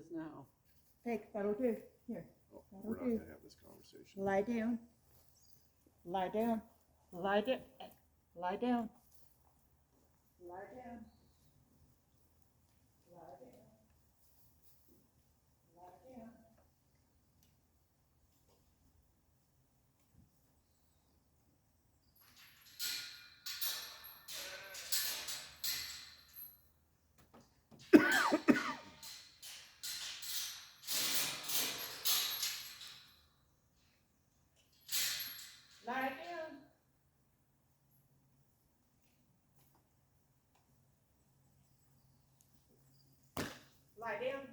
is now. Take, that'll do. Here, Oh, that'll we're not do. gonna have this conversation. Lie down. Lie down. Lie down. Lie down. Lie down. Lie down. Lie down. Lie down. Lie down.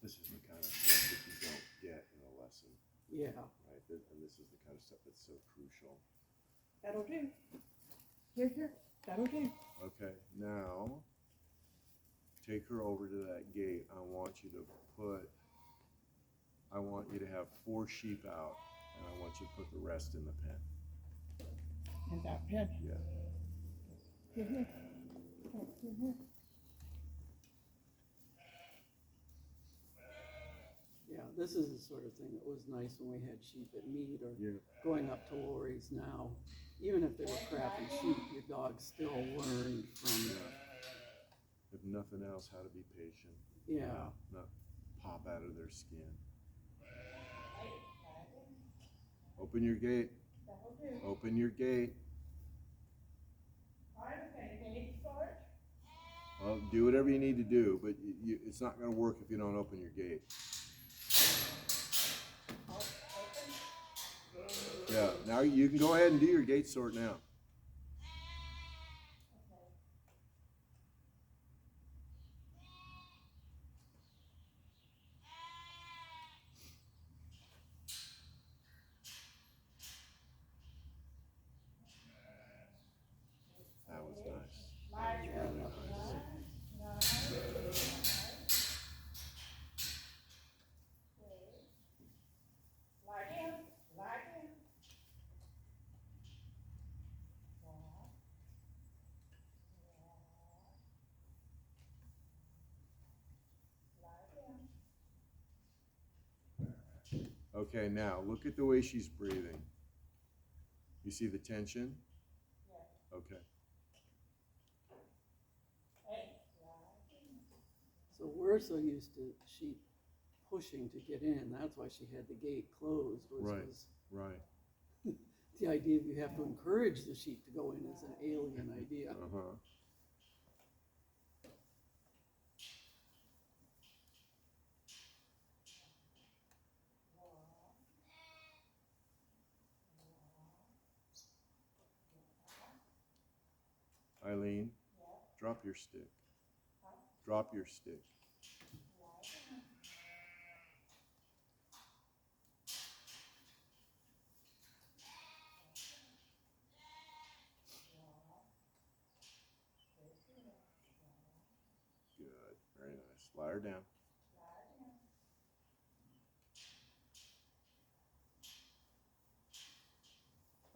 This is the kind of stuff that you don't get in a lesson, Yeah. right? And this is the kind of stuff that's so crucial. That'll do. Here, here. That'll do. Okay, now take her over to that gate. I want you to have 4 sheep out, and I want you to put the rest in the pen. And that pen. Yeah. Here, here. Here, here. Yeah, this is the sort of thing that was nice when we had sheep at meat or Yeah. going up to Lori's now. Even if they were crappy sheep, your dog still learned from, If nothing else, how to be patient. yeah. Not pop out of their skin. Open your gate. That'll do. Open your gate. I'm gonna gate for it. Well, do whatever you need to do, but it's not going to work if you don't open your gate. Yeah, now you can go ahead and do your gate sort now. That was nice. Really nice. Lie down. Lie down. Okay, now look at the way she's breathing. You see the tension? Okay. So we're so used to sheep pushing to get in. That's why she had the gate closed. Right. Was Right. the idea of you have to encourage the sheep to go in is an alien idea. Uh-huh. Eileen, drop your stick. Drop your stick. Good. Very nice. Lie her down.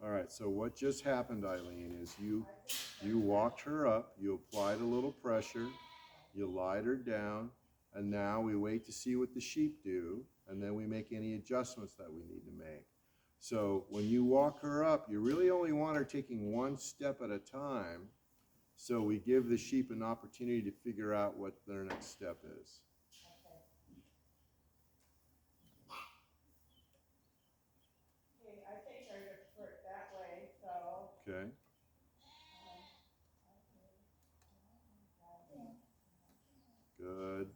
All right, so what just happened, Eileen, is you walked her up, you applied a little pressure, you lied her down, and now we wait to see what the sheep do, and then we make any adjustments that we need to make. So when you walk her up, you really only want her taking one step at a time, so we give the sheep an opportunity to figure out what their next step is. Okay, I think I just put it that way, so. Okay? Good.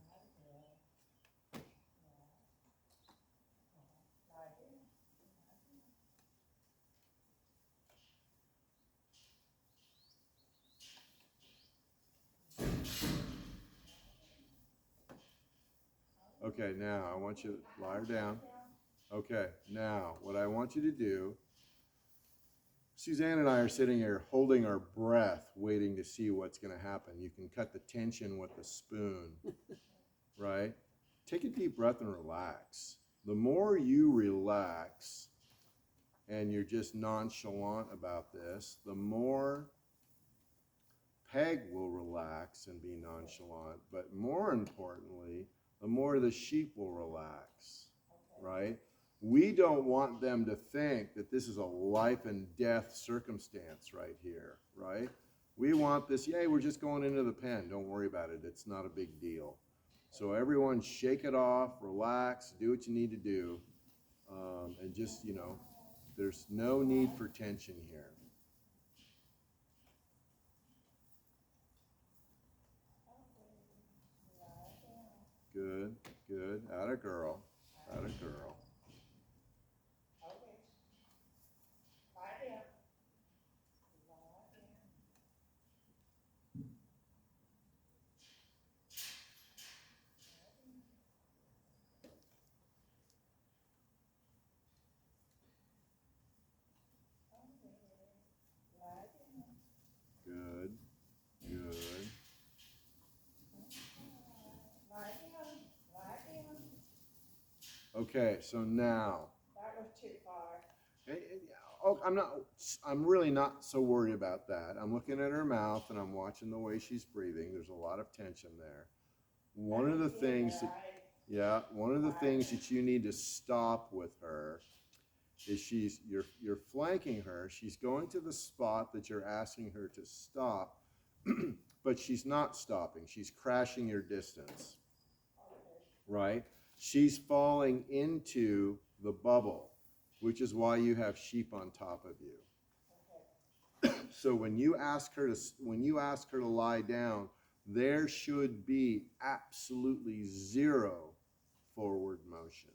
Okay, now I want you to lie her down. Okay, now what I want you to do Suzanne and I are sitting here holding our breath, waiting to see what's going to happen. You can cut the tension with a spoon, right? Take a deep breath and relax. The more you relax and you're just nonchalant about this, the more Peg will relax and be nonchalant. But more importantly, the more the sheep will relax, right? We don't want them to think that this is a life and death circumstance right here, right? We want this, yay, we're just going into the pen. Don't worry about it. It's not a big deal. So everyone shake it off, relax, do what you need to do. And just, you know, there's no need for tension here. Good, good. Atta girl. Atta girl. Okay. Lie down. Lie down. Lie down. Good, good. Lie down. Lie down. Okay, so now, That was too far. oh, I'm really not so worried about that. I'm looking at her mouth and I'm watching the way she's breathing. There's a lot of tension there. One of the things that, yeah, one of the things that you need to stop with her is you're flanking her. She's going to the spot that you're asking her to stop, but she's not stopping. She's crashing your distance, right? She's falling into the bubble, which is why you have sheep on top of you. So when you ask her to lie down, there should be absolutely zero forward motion.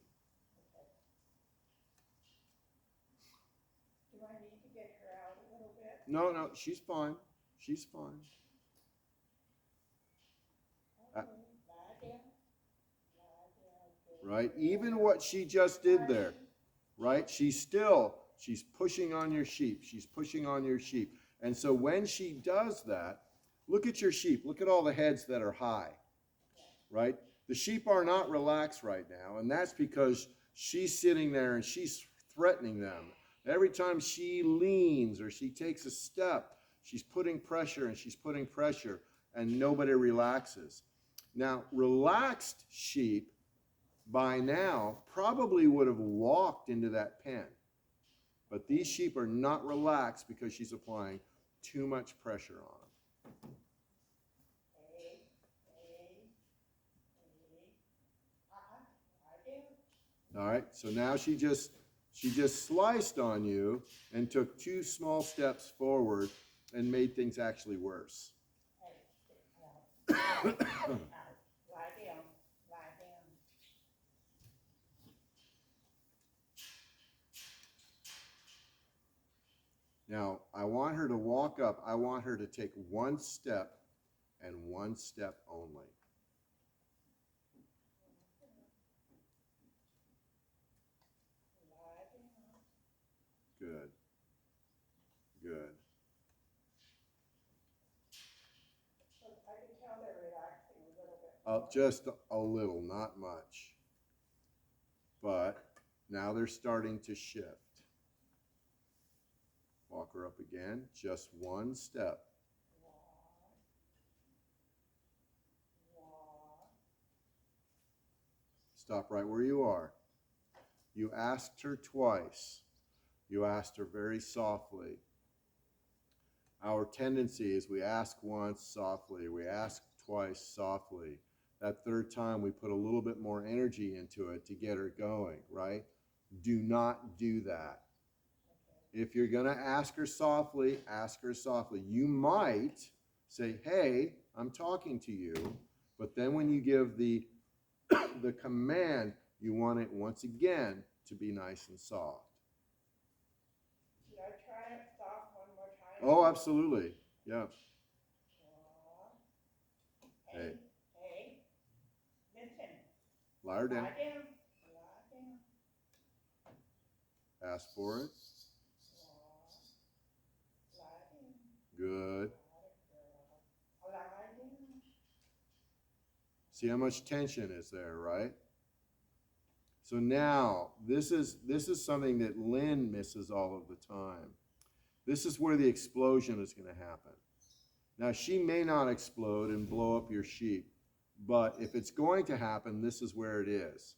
Do I need to get her out a little bit? No, no, she's fine. She's fine. Okay. Lie down. Lie down. Right? Even what she just did there, right? She's pushing on your sheep. She's pushing on your sheep. And so when she does that, look at your sheep. Look at all the heads that are high, right? The sheep are not relaxed right now, and that's because she's sitting there and she's threatening them. Every time she leans or she takes a step, she's putting pressure and she's putting pressure, and nobody relaxes. Now, relaxed sheep by now probably would have walked into that pen. But these sheep are not relaxed because she's applying too much pressure on them. All right, so now she just sliced on you and took 2 small steps forward and made things actually worse. Lie down. Lie down. Now, I want her to walk up. I want her to take 1 step and 1 step only. Lie down. Good. Good. I can tell they're relaxing a little bit. Just a little, not much. But now they're starting to shift. Walk her up again, just 1 step. Stop right where you are. You asked her twice. You asked her very softly. Our tendency is we ask once softly, we ask twice softly. That 3rd time we put a little bit more energy into it to get her going, right? Do not do that. If you're going to ask her softly, ask her softly. You might say, hey, I'm talking to you, but then when you give the command, you want it once again to be nice and soft. Should I try it soft one more time? Oh, absolutely. Yeah. Hey. Hey. Listen. Lie her down. Lie down. Lie down. Ask for it. Good. Gliding. See how much tension is there, right? So now, this is something that Lynn misses all of the time. This is where the explosion is going to happen. Now, she may not explode and blow up your sheep, but if it's going to happen, this is where it is.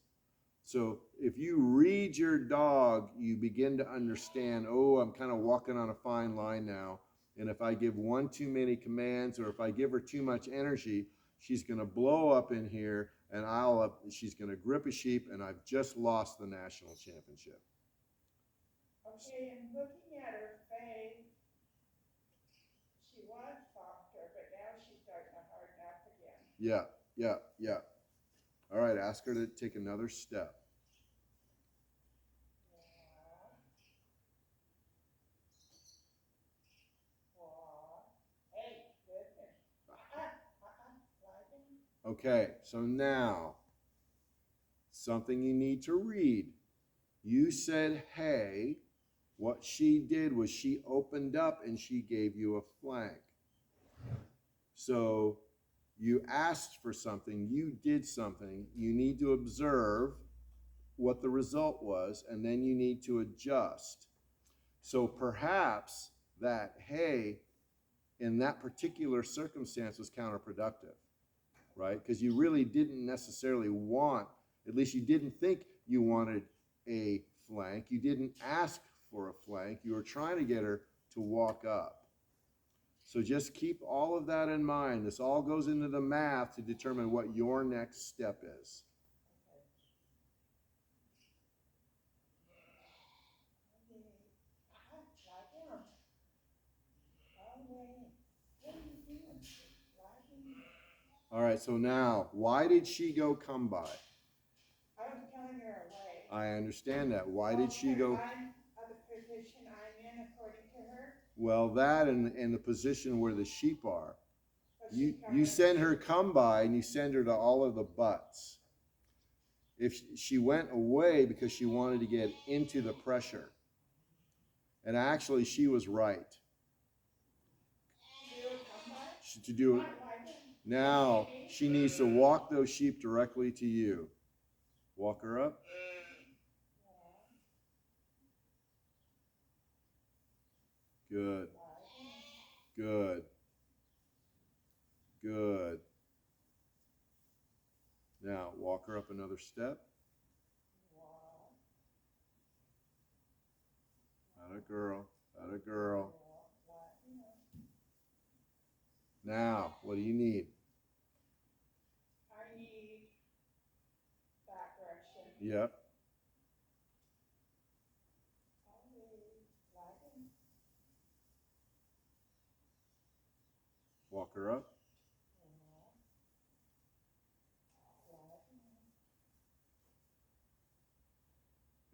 So if you read your dog, you begin to understand, oh, I'm kind of walking on a fine line now. And if I give one too many commands, or if I give her too much energy, she's going to blow up in here, and she's going to grip a sheep, and I've just lost the national championship. Okay, and looking at her face, she was softer, but now she's starting to harden up again. Yeah. All right, ask her to take another step. Hey, listen. Gliding. Okay, so now, something you need to read. You said, hey, what she did was she opened up and she gave you a flank. So you asked for something, you did something, you need to observe what the result was, and then you need to adjust. So perhaps that hey in that particular circumstance was counterproductive, right? Because you really didn't necessarily want, at least you didn't think you wanted a flank. You didn't ask for a flank. You were trying to get her to walk up. So just keep all of that in mind. This all goes into the math to determine what your next step is. All right, so now, why did she go come by? I was telling her away. I understand that. Why did she go? I'm of the position I'm in according to her. Well, that and the position where the sheep are. So You send her come by and you send her to all of the butts. If she went away because she wanted to get into the pressure, and actually she was right. To do it. Now she needs to walk those sheep directly to you. Walk her up. Good. Good. Good. Now walk her up another step. Not a girl. Not a girl. Now, what do you need? I need that direction. Yep. Walk her up.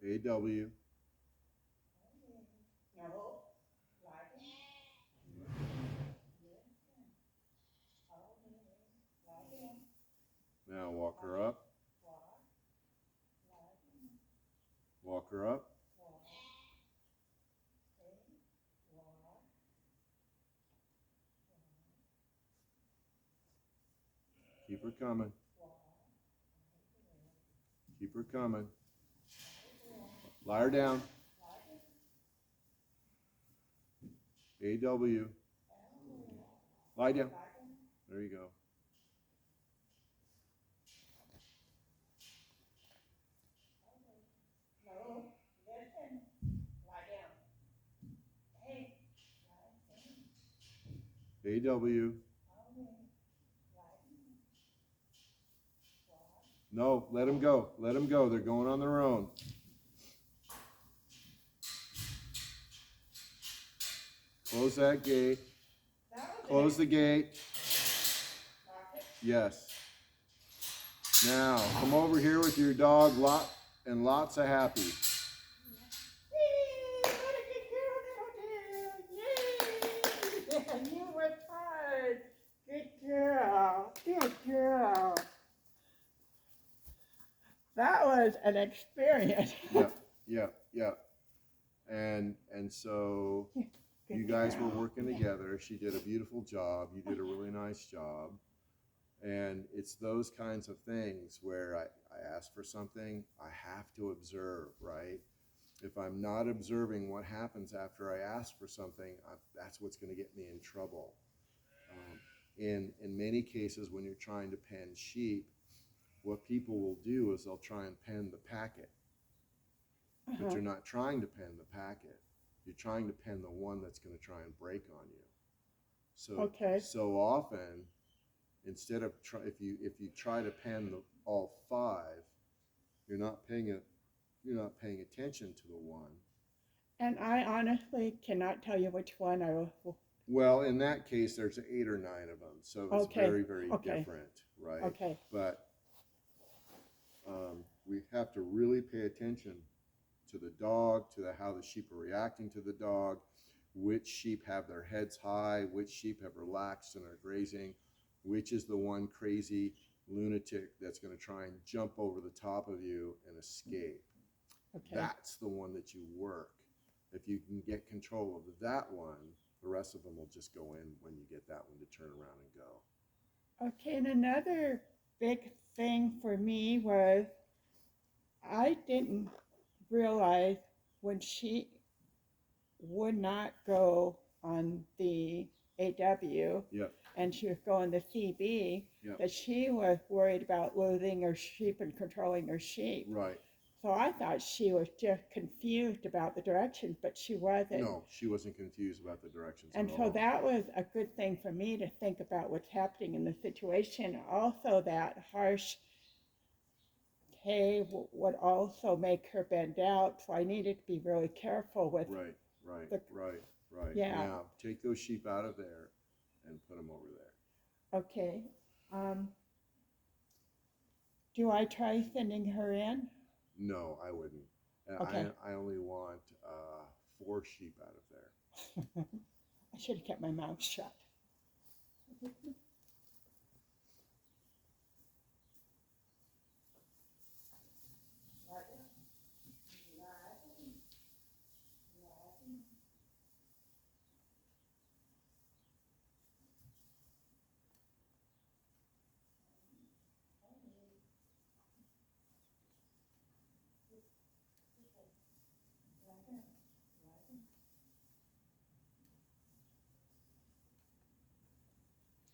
AW. No. Now walk her up. Walk her up. Keep her coming. Keep her coming. Lie her down. AW. Lie down. There you go. No. Listen. Lie down. Hey. AW. No, let them go. Let them go. They're going on their own. Close that gate. Close the gate. Yes. Now, come over here with your dog, lots of happy. You worked hard. Good girl. Good girl. That was an experience. Yeah. And so You guys were working together. She did a beautiful job. You did a really nice job. And it's those kinds of things where I ask for something, I have to observe, right? If I'm not observing what happens after I ask for something, that's what's going to get me in trouble. In many cases, when you're trying to pen sheep, what people will do is they'll try and pen the packet. But you're not trying to pen the packet. You're trying to pen the one that's going to try and break on you. So, so often, instead of if you try to pen all 5, you're not paying attention to the one. And I honestly cannot tell you which one I will. Well, in that case, there's 8 or 9 of them, so it's very, very different, right? Okay. But we have to really pay attention to the dog, to how the sheep are reacting to the dog, which sheep have their heads high, which sheep have relaxed and are grazing, which is the one crazy lunatic that's going to try and jump over the top of you and escape. Okay. That's the one that you work. If you can get control of that one, the rest of them will just go in when you get that one to turn around and go. Okay, and another big thing for me was I didn't realize when she would not go on the AW and she was going to CB, that she was worried about losing her sheep and controlling her sheep. Right. So I thought she was just confused about the directions, but she wasn't. No, she wasn't confused about the directions And at so all. that was a good thing for me to think about what's happening in the situation. Also, that harsh hay would also make her bend out, so I needed to be really careful with. Right. Yeah. Now, take those sheep out of there and put them over there. Okay. Do I try sending her in? No, I wouldn't. Okay. I only want 4 sheep out of there. I should have kept my mouth shut.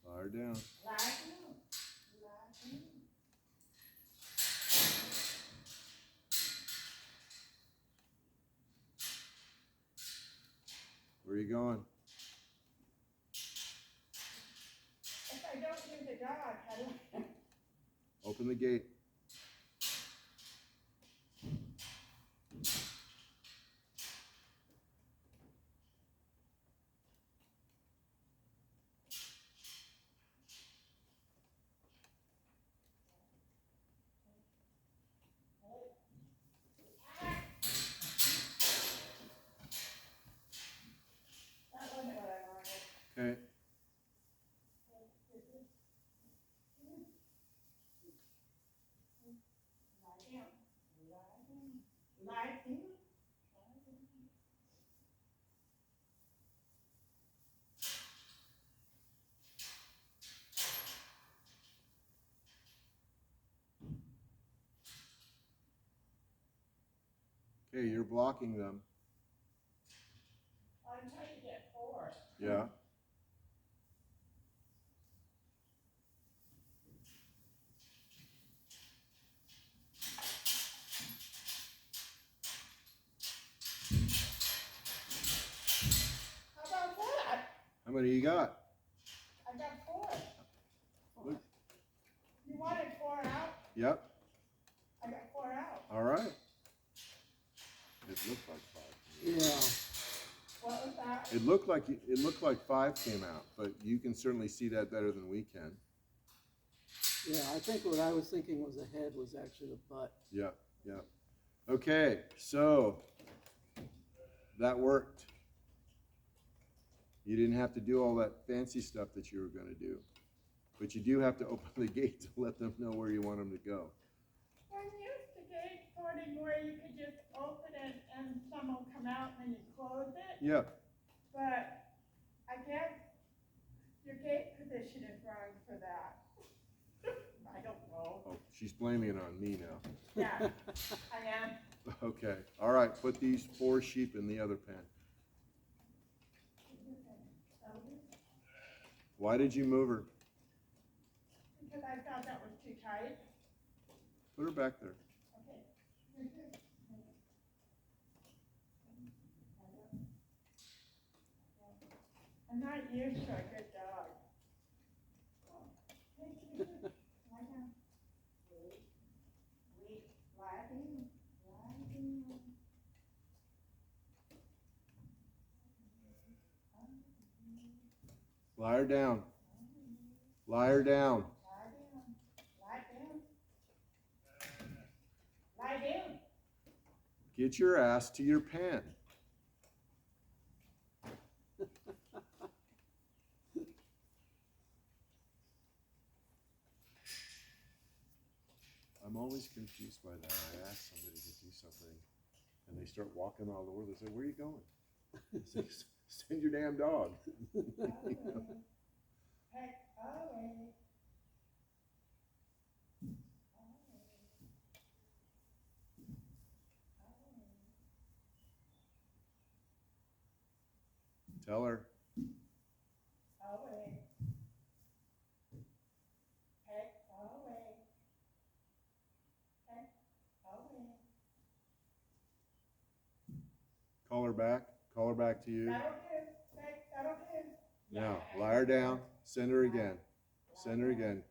Lie her down. Where are you going? If I don't use the dog, how do I? Open the gate. That wasn't what I wanted. Okay. Lie down. Okay, you're blocking them. I'm trying to get 4. Yeah. How about that? How many you got? I got 4. Look. You wanted 4 out? Yep. I got 4 out. All right. It looked like 5. Yeah. What was that? It looked like 5 came out, but you can certainly see that better than we can. Yeah, I think what I was thinking was the head was actually the butt. Yeah. Okay, so that worked. You didn't have to do all that fancy stuff that you were going to do, but you do have to open the gate to let them know where you want them to go. I'm used to gate sorting where you could just open it and some will come out and then you close it. Yeah. but I guess your gate position is wrong for that. I don't know. Oh, she's blaming it on me now. Yeah, I am. Okay, all right, put these 4 sheep in the other pen. Why did you move her? Because I thought that was too tight. Put her back there. Okay. I'm not used to a good dog. Lie down. Wait, lie down. Lie her down. Lie her down. Lie down. Lie down. Get your ass to your pen. I'm always confused by that. I ask somebody to do something and they start walking all over. They say, "Where are you going?" I say, "Send your damn dog." Heck, away. Tell her. Away. Heck, away. Heck, away. Call her back. Call her back to you. That'll do. Heck, that'll do. Now, lie her down. Send her again. Send her again.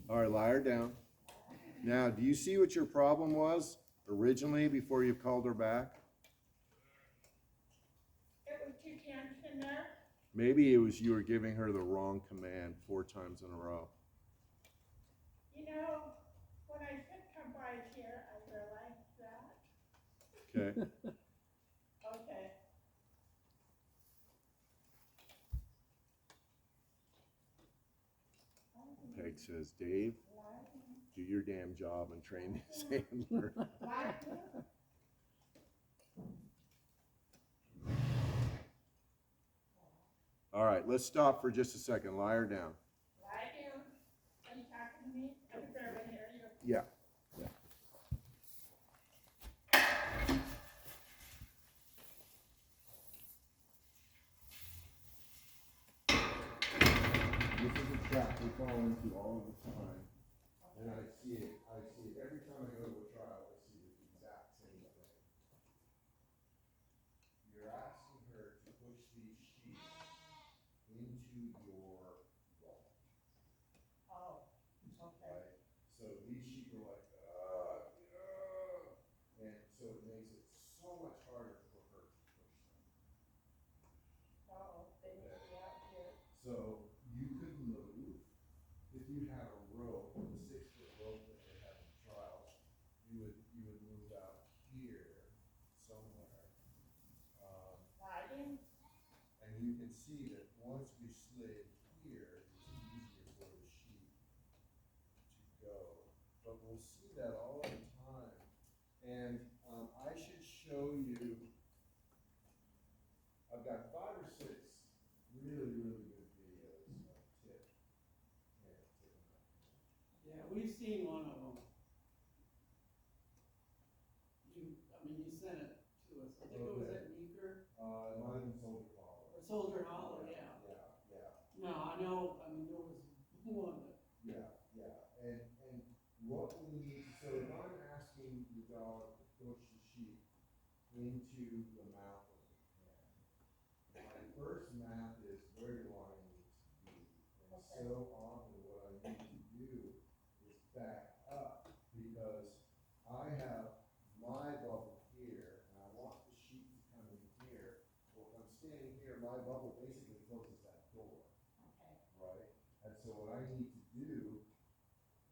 All right, lie her down. Now, do you see what your problem was originally before you called her back? It was too tense in there. Maybe it was you were giving her the wrong command 4 times in a row. You know, when I did come by here, I realized that. Okay. Okay. Peg says, "Dave, do your damn job and train this handler." All right, let's stop for just a second. Lie her down. Lie down. Are you talking to me? I can barely hear you. Yeah. This is a trap we fall into all the time. And I see it every time I go to a trial, I see the exact same thing. You're asking her to push these sheep into your wall, Oh, okay. right? So these sheep are like, and so it makes it so much harder for her to push them. Oh, they need to be out here. So you could move, if you had a rope, a 6-foot rope that they have in trials, you would move out here somewhere. Lie down. And you can see that once we slid here, it's easier for the sheep to go. But we'll see that all the time. And I should show you, I've got 5 or 6 really, really good videos of Tip. Yeah, we've seen one of them. You sent it to us. I think it was at Meeker It might have been Soldier Hollow. or Soldier Hollow, yeah. Yeah. No, I know, I mean, there was one that, Yeah. And what we need, so if I'm asking the dog to push the sheep into the mouth of the pen, my first math is where do I need to be? And so often what I need to do is back up because I have my bubble here and I want the sheep to come in here. Well, if I'm standing here, my bubble basically closes that door. Okay. Right? And so what I need to do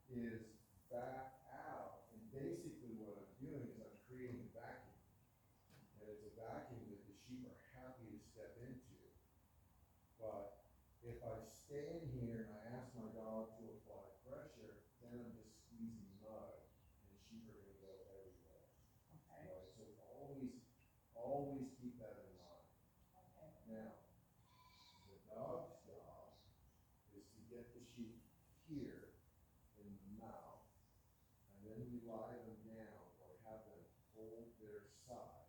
is back out, and basically what I'm doing is I'm creating a vacuum. And it's a vacuum that the sheep are happy to step into. But if I stand here and I here in the mouth, and then we lie them down or have them hold their side,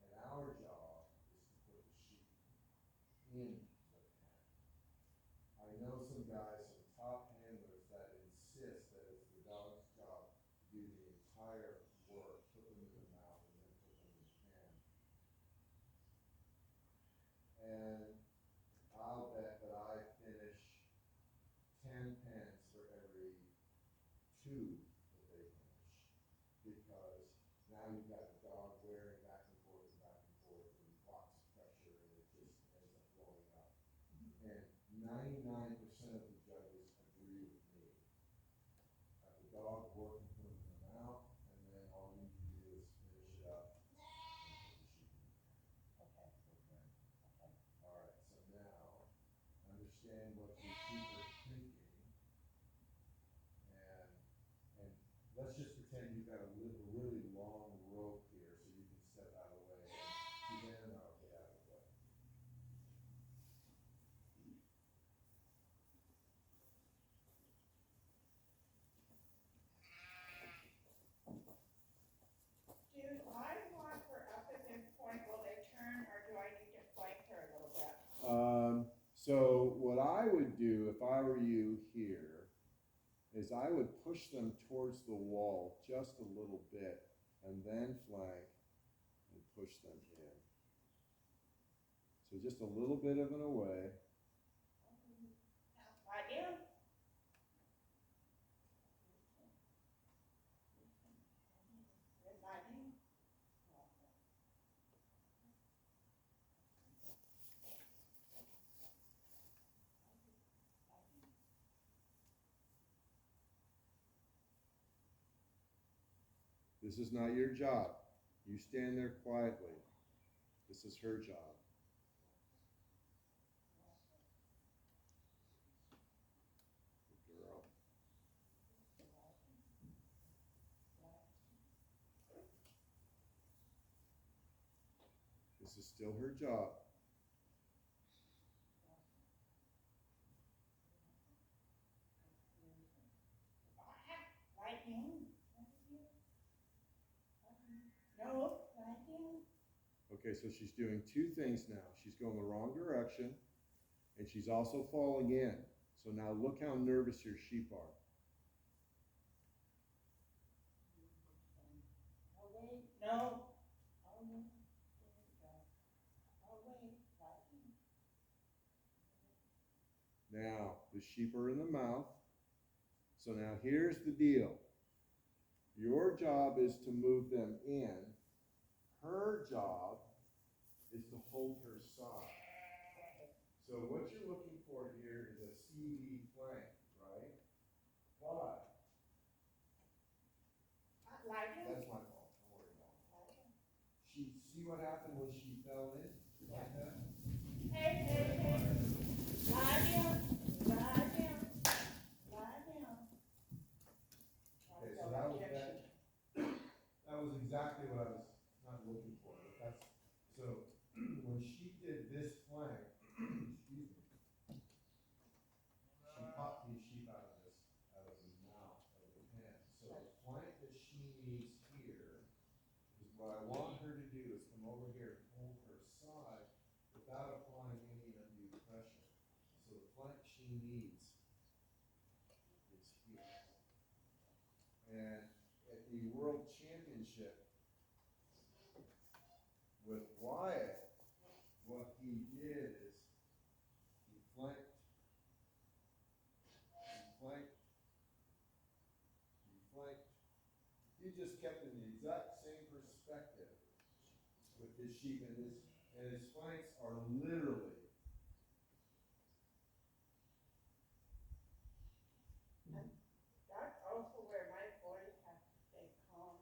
and our job is to put the sheep in the pen. I know some guys, some top handlers that insist that it's the dog's job to do the entire work, put them in the mouth and then put them in the pen. And I'll bet that I finish 10 pens for every 2 that they finish. Because now you've got the dog wearing back and forth and lots of pressure, and it just ends up blowing up. And 99% of the judges agree with me. Have the dog working from the mouth, and then all you need to do is finish it up and put the sheep in the pen. Okay. Okay. All right, so now, understand what your sheep are thinking. And let's just pretend you've got a really long rope here, so you can step out of the way. And then I'll get out of the way. Do I walk her up at this point, will they turn, or do I need to flank her a little bit? So what I would do if I were you here is I would push them towards the wall just a little bit and then flank and push them in. So just a little bit of an away. Right in. Right in. This is not your job. You stand there quietly. This is her job. Good girl. This is still her job. Right in. No, right in. Okay, so she's doing 2 things now. She's going the wrong direction, and she's also falling in. So now look how nervous your sheep are. Oh, wait, no. Oh, no. There we go. Oh, wait, right in. Now, the sheep are in the mouth. So now here's the deal. Your job is to move them in. Her job is to hold her side. So what you're looking for here is a CV flank, right? But Right in. that's my fault. Don't worry about it. See what happened when she fell in? Like that? Hey, hey, hey. Lie down. Lie down. Lie down. Okay, so that was exactly what I was not looking for. But that's so when she did this flank, excuse me, she popped these sheep out of the mouth of the pen. So the flank that she needs here is what I want her to do is come over here and hold her side without applying any undue pressure. So the flank she needs is here. And at the World Championship with Wyatt, what he did is he flanked, he just kept in the exact same perspective with his sheep, and his flanks are literally That's also where my boys have to stay calm.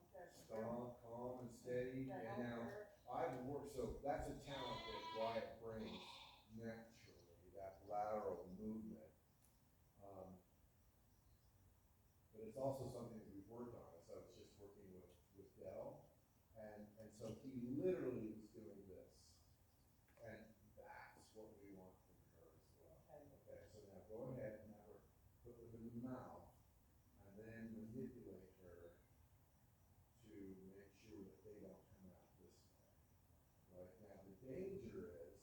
calm and steady. And now I've worked, so that's a talent that Wyatt brings naturally, that lateral movement. But it's also something that we've worked on. So I was just working with Dell, and so he literally was doing this, and that's what we want from her as well. Okay, so now go ahead and have her put the mouth and then manipulate her to make sure that they don't come out this way. Right now, the danger is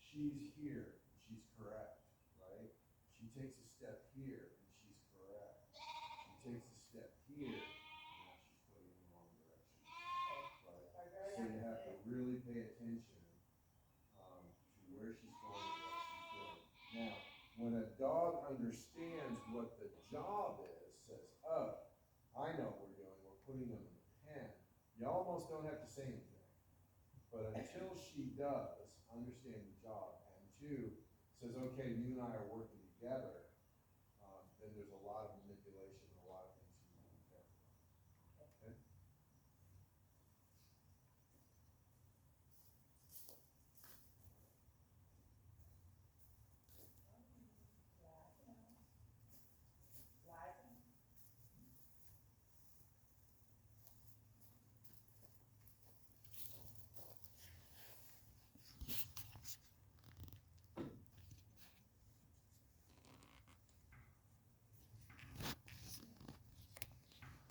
she's here, and she's correct, right? She takes a step here, and she's correct. She takes a step here, and now she's putting in the wrong direction, right? So you have to really pay attention to where she's going and what she's doing. Now, when a dog understands what the job is, says, oh, I know what we're doing, we're putting them in the pen, you almost don't have to say anything. But until she does understand the job, and two, says, okay, you and I are working together,